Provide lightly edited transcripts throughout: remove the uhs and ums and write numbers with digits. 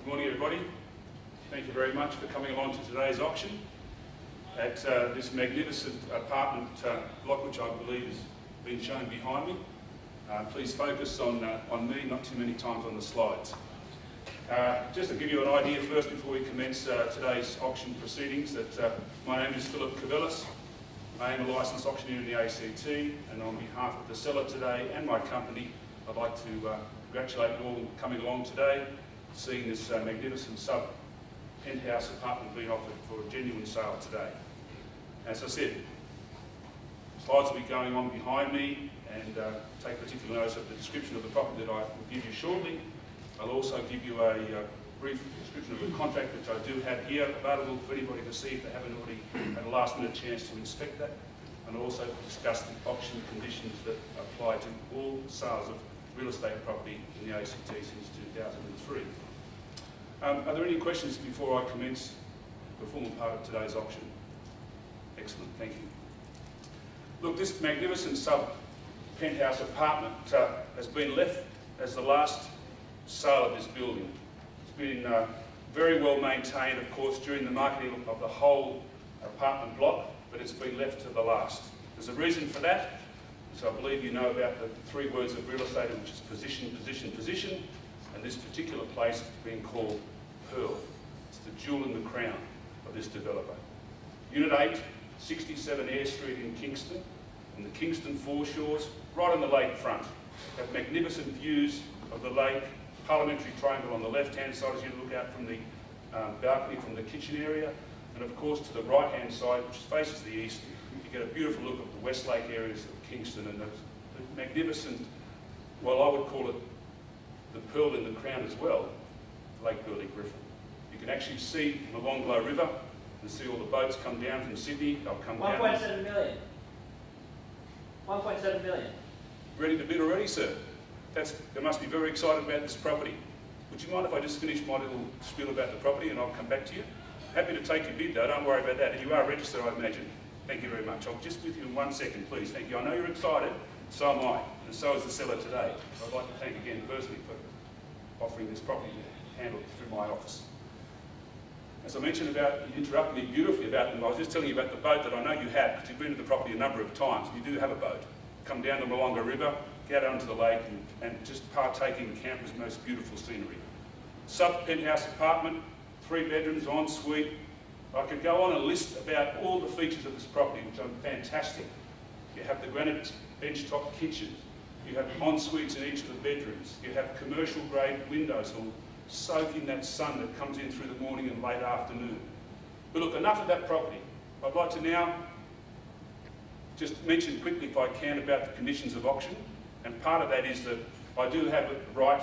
Good morning, everybody. Thank you very much for coming along to today's auction at this magnificent apartment block, which I believe has been shown behind me. Please focus on me, not too many times on the slides. Just to give you an idea first before we commence today's auction proceedings, that my name is Kouvelis. I am a licensed auctioneer in the ACT, and on behalf of the seller today and my company, I'd like to congratulate you all coming along today, seeing this magnificent sub-penthouse apartment being offered for a genuine sale today. As I said, slides will be going on behind me, and take particular notice of the description of the property that I will give you shortly. I'll also give you a brief description of the contract, which I do have here available for anybody to see if they haven't already had a last-minute chance to inspect that, and also discuss the auction conditions that apply to all sales of real estate property in the ACT since 2003. Are there any questions before I commence the formal part of today's auction? Excellent, thank you. Look, this magnificent sub-penthouse apartment has been left as the last sale of this building. It's been very well maintained, of course, during the marketing of the whole apartment block, but it's been left to the last. There's a reason for that. So I believe you know about the three words of real estate, which is position, position, position, and this particular place being called Pearl. It's the jewel in the crown of this developer. Unit 8, 67 Eyre Street in Kingston, on the Kingston foreshores, right on the lakefront. Have magnificent views of the lake, Parliamentary Triangle on the left-hand side as you look out from the balcony from the kitchen area, and of course to the right-hand side, which faces the east, you get a beautiful look of the Westlake areas of Kingston and the magnificent, well, I would call it the pearl in the crown as well, Lake Burley Griffin. You can actually see the Longlow River and see all the boats come down from Sydney. They'll come down. 1.7 million. 1.7 million. Ready to bid already, sir? They must be very excited about this property. Would you mind if I just finish my little spiel about the property and I'll come back to you? Happy to take your bid though, don't worry about that. And you are registered, I imagine. Thank you very much. I'll just with you in 1 second, please. Thank you. I know you're excited, so am I, and so is the seller today. I'd like to thank again personally for offering this property to handle through my office. As I mentioned about, you interrupted me beautifully about them. I was just telling you about the boat that I know you have, because you've been to the property a number of times. You do have a boat. Come down the Molonga River, get out onto the lake, and just partake in Canberra's most beautiful scenery. Sub-penthouse apartment, 3 bedrooms, ensuite. I could go on and list about all the features of this property, which are fantastic. You have the granite benchtop kitchen. You have en-suites in each of the bedrooms. You have commercial grade windows that will soak in that sun that comes in through the morning and late afternoon. But look, enough of that property. I'd like to now just mention quickly, if I can, about the conditions of auction. And part of that is that I do have the right,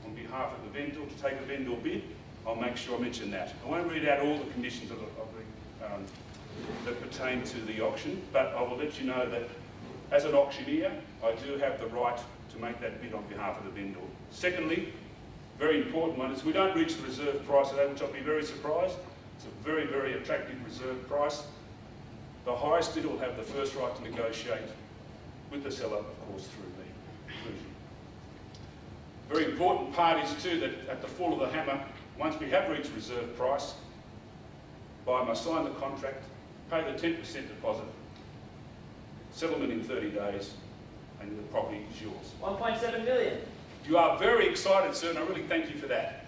on behalf of the vendor, to take a vendor bid. I'll make sure I mention that. I won't read out all the conditions that pertain to the auction, but I will let you know that as an auctioneer, I do have the right to make that bid on behalf of the vendor. Secondly, very important one is we don't reach the reserve price today, which I'll be very surprised. It's a very, very attractive reserve price. The highest bidder will have the first right to negotiate with the seller, of course, through me. Very important part is too that at the fall of the hammer, once we have reached reserve price, buyer must sign the contract, pay the 10% deposit, settlement in 30 days, and the property is yours. 1.7 million. You are very excited, sir, and I really thank you for that.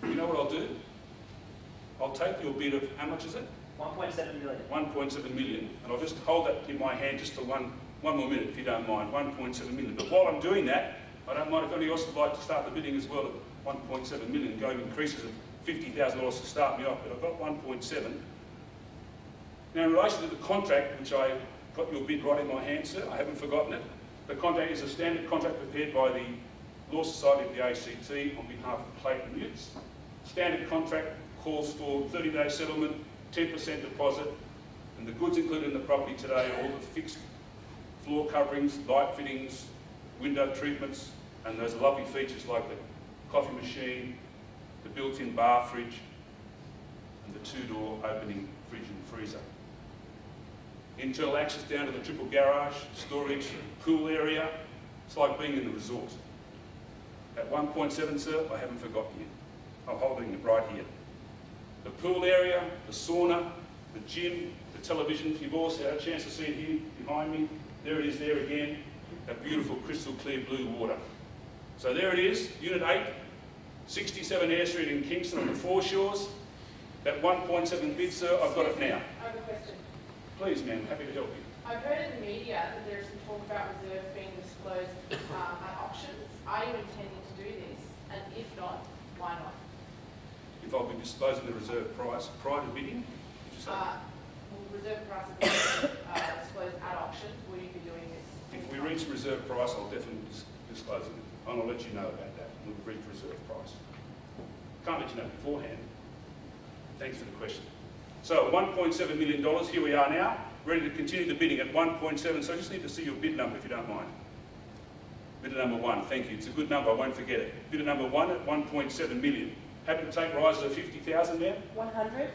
You know what I'll do? I'll take your bid of, how much is it? 1.7 million. 1.7 million, and I'll just hold that in my hand just for one more minute, if you don't mind. 1.7 million. But while I'm doing that, I don't mind if anybody else would like to start the bidding as well at 1.7 million, going increases of $50,000 to start me off, but I've got 1.7. Now, in relation to the contract, which I got your bid right in my hand, sir, I haven't forgotten it. The contract is a standard contract prepared by the Law Society of the ACT on behalf of Clayton Mutes. Standard contract calls for 30-day settlement, 10% deposit, and the goods included in the property today are all the fixed floor coverings, light fittings, window treatments, and those lovely features like the coffee machine, the built-in bar fridge, and the 2-door opening fridge and freezer. Internal access down to the triple garage, storage, pool area. It's like being in a resort. At 1.7, sir, I haven't forgotten you. I'm holding it right here. The pool area, the sauna, the gym, the television. You've also had a chance to see it here behind me. There it is there again, that beautiful crystal clear blue water. So there it is, Unit 8, 67 Eyre Street in Kingston on the foreshores. That 1.7 bid, sir, I've got it now. I have a question. Please, ma'am, happy to help you. I've heard in the media that there's some talk about reserve being disclosed at auctions. Are you intending to do this? And if not, why not? If I'll be disclosing the reserve price prior to bidding, did you say? Will reserve prices be disclosed at auction? Will you be doing this? If we reach reserve price, I'll definitely disclose it. And I'll let you know about that when we reach reserve price. Can't let you know beforehand. Thanks for the question. So $1.7 million, here we are now, ready to continue the bidding at 1.7. So I just need to see your bid number if you don't mind. Bidder number 1, thank you. It's a good number, I won't forget it. Bidder number 1 at 1.7 million. Happy to take rises of 50,000 now? 100.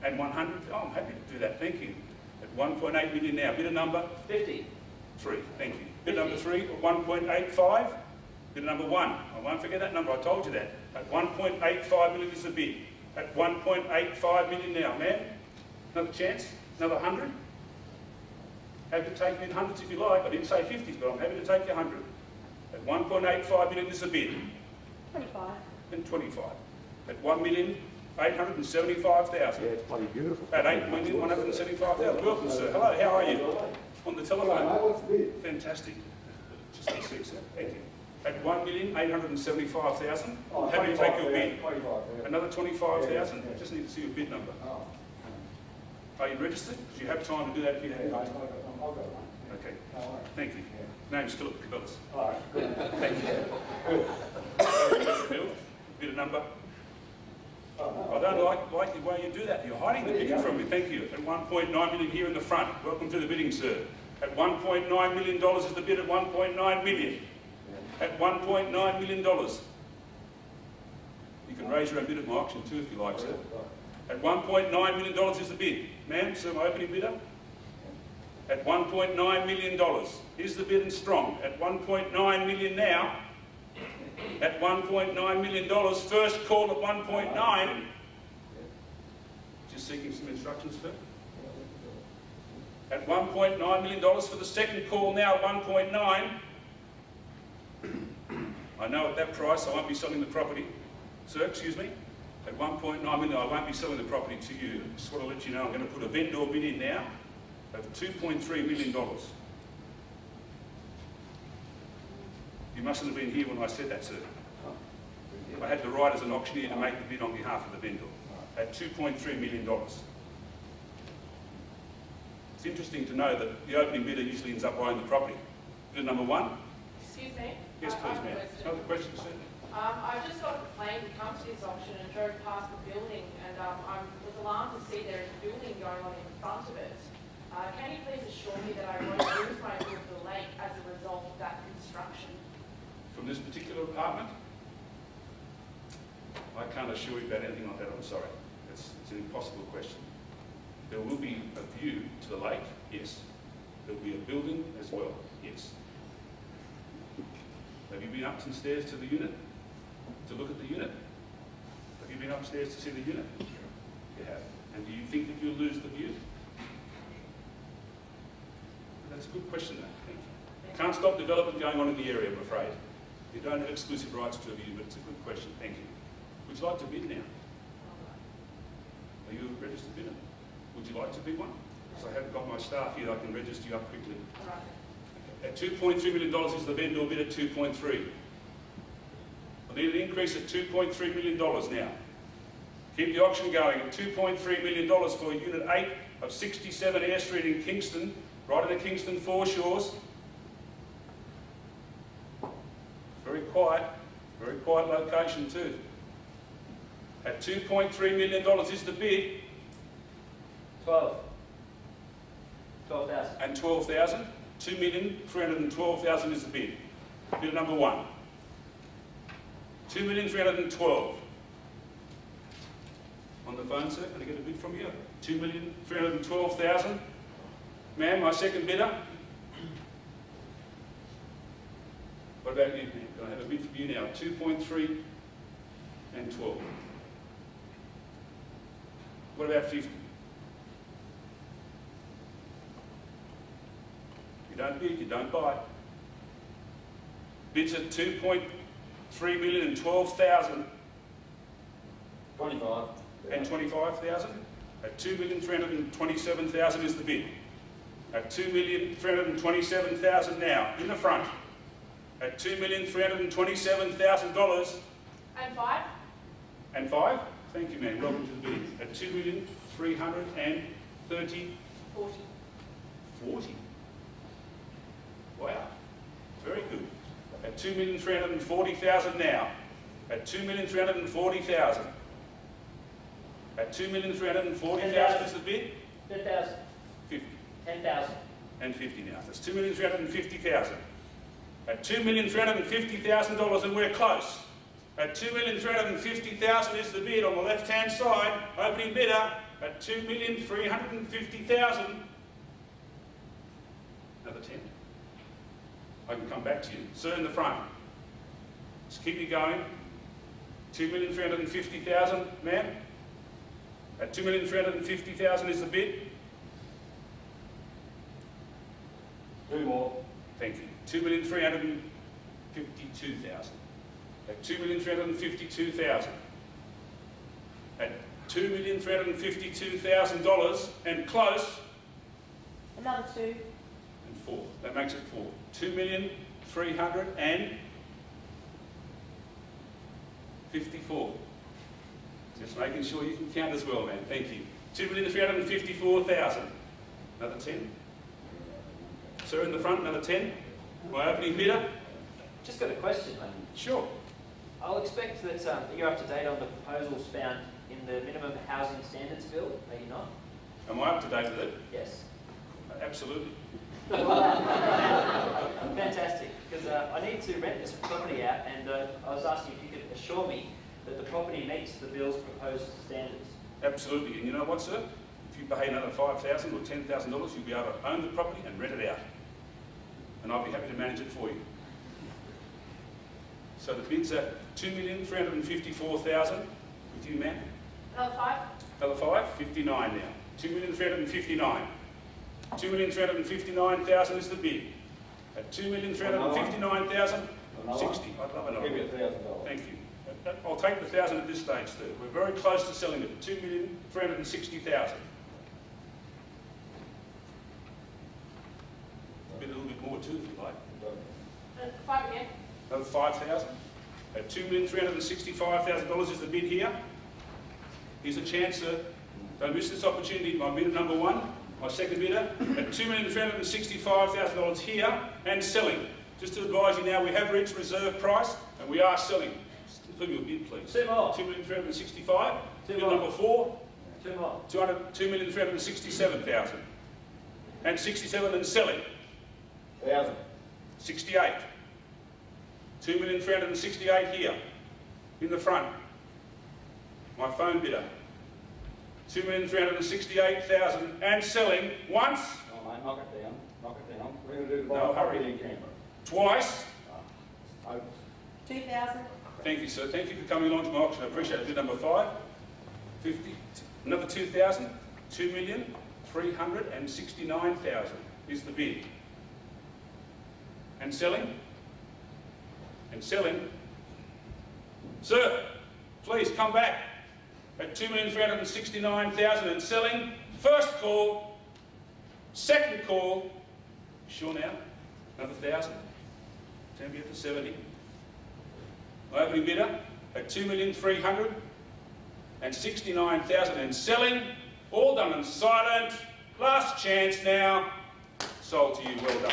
And 100? Oh, I'm happy to do that, thank you. At 1.8 million now. Bidder number? 50. 3, thank you. Bidder number 3 at 1.85. Bidder number 1, I won't forget that number, I told you that. At 1.85 million is the bid. At 1.85 million now, ma'am. Another chance? Another 100? Happy to take you in hundreds if you like. I didn't say 50s, but I'm happy to take you 100. At 1.85 million is the bid. 25. And 25. At 1,875,000. Yeah, it's bloody beautiful. At 8,175,000. Welcome, sir. Hello, how are you? On the telephone. What's the bid? Fantastic. Just a sec, sir. Thank you. At 1,875,000. Oh, Happy to take your bid. 25, yeah. Another 25,000. Yeah. Just need to see your bid number. Oh. Are you registered? Do you have time to do that if you have? Yeah, I'll go one. Okay. No worries. Thank you. Yeah. Name's Philip Kouvelis. All right, good. Thank you. Bill, bid a number. I don't like the way you do that. You're hiding the bidding from me. Thank you. At 1.9 million here in the front. Welcome to the bidding, sir. At $1.9 million is the bid at 1.9 million. At $1.9 million. You can raise your own bid at my auction too if you like, sir. At $1.9 million is the bid. Ma'am, sir, my opening bidder? At $1.9 million. Here's the bid and strong. At $1.9 million now. At $1.9 million. First call at 1.9. Just seeking some instructions, sir. At $1.9 million for the second call now at 1.9. I know at that price I won't be selling the property. Sir, excuse me. At 1.9 million I won't be selling the property to you. Just want to let you know I'm going to put a vendor bid in now of $2.3 million. You mustn't have been here when I said that, sir. I had the right as an auctioneer to make the bid on behalf of the vendor at $2.3 million. It's interesting to know that the opening bidder usually ends up buying the property. Bidder number 1? Excuse me? Yes, please, ma'am. Another question, sir? I just got a plane to come to this auction and drove past the building, and I was alarmed to see there is a building going on in front of it. Can you please assure me that I won't lose my view of the lake as a result of that construction? From this particular apartment? I can't assure you about anything like that, I'm sorry. It's an impossible question. There will be a view to the lake, yes. There will be a building as well, yes. Have you been up some stairs to the unit? To look at the unit? Have you been upstairs to see the unit? You have. And do you think that you'll lose the view? That's a good question, though. Thank you. Can't stop development going on in the area, I'm afraid. You don't have exclusive rights to a view, but it's a good question. Thank you. Would you like to bid now? Are you a registered bidder? Would you like to bid one? Because I have got my staff here, I can register you up quickly. All right. At $2.3 million is the vendor bid at 2.3. I need an increase at $2.3 million now. Keep the auction going at $2.3 million for Unit 8 of 67 Eyre Street in Kingston, right in the Kingston foreshores. Very quiet location too. At $2.3 million is the bid. 12. 12,000. And 12,000. 2,312,000 is the bid. Bid number 1. 2,312,000. On the phone, sir, can I get a bid from you? 2,312,000. Ma'am, my second bidder. What about you, ma'am? Can I have a bid from you now? 2.3 and 12. What about 50? You don't bid, you don't buy. Bids at 2.3 million and 12,000 25. and 25,000. At 2,327,000 is the bid. At 2,327,000 now, in the front. At $2,327,000. And 5? And 5? Thank you, ma'am. Welcome to the bid. At 2,330,000. 40. 40. Wow. Very good. At 2,340,000 now. At 2,340,000. At 2,340,000 is the bid. 10,000. 50. 10,000. And 50 now. That's 2,350,000. At $2,350,000, and we're close. At $2,350,000 is the bid on the left-hand side. Opening bidder at $2,350,000. Another 10. I can come back to you. Sir, in the front. Just keep you going. 2,350,000, ma'am. At 2,350,000 is the bid. 2 more. Thank you. 2,352,000. At 2,352,000. At $2,352,000 and close. Another 2. And 4. That makes it 4. 2,354,000. Just making sure you can count as well, man. Thank you. 2,354,000. Another 10. Sir, in the front, another 10. My opening bidder. Just got a question, mate. Sure. I'll expect that you're up to date on the proposals found in the Minimum Housing Standards Bill, are you not? Am I up to date with it? Yes. Absolutely. Fantastic, because I need to rent this property out, and I was asking if you could assure me that the property meets the bill's proposed standards. Absolutely. And you know what, sir? If you pay another $5,000 or $10,000, you'll be able to own the property and rent it out. And I'll be happy to manage it for you. So the bid's at $2,354,000 with you, ma'am. Another 5? Another 5, 59 now. 2,359,000. 2,359,000 is the bid. At 2,359,000, 60. I'd love another. Give you $1,000. Thank you. I'll take the 1,000 at this stage, sir. We're very close to selling it at 2,360,000. Bid a little bit more too, if you like. 5 again? Another 5,000. At $2,365,000 is the bid here. Here's a chance, sir. Don't miss this opportunity. My bidder number 1, my second bidder, at $2,365,000 here and selling. Just to advise you now, we have reached reserve price and we are selling. Just confirm your bid, please. 2 more. 2,365,000. Two Bid more. number 4, 2 more. 2,367,000. And 67 and selling. 1,000. 68. 2,368,000 here. In the front. My phone bidder. 2,368,000 and selling once. Oh, mate, knock it down. Knock it down. We're going to do the No property hurry. in Canberra. Twice. 2,000. Thank you, sir. Thank you for coming along to my auction. I appreciate it. Bid number 5. 50. Another 2,000. 2,369,000 is the bid. And selling. And selling. Sir, please come back. At 2,369,000 and selling. First call. Second call. Sure now? Another 1,000. Turn me up to 70. My opening bidder at 2,369,000 and selling. All done and silent. Last chance now. Sold to you. Well done.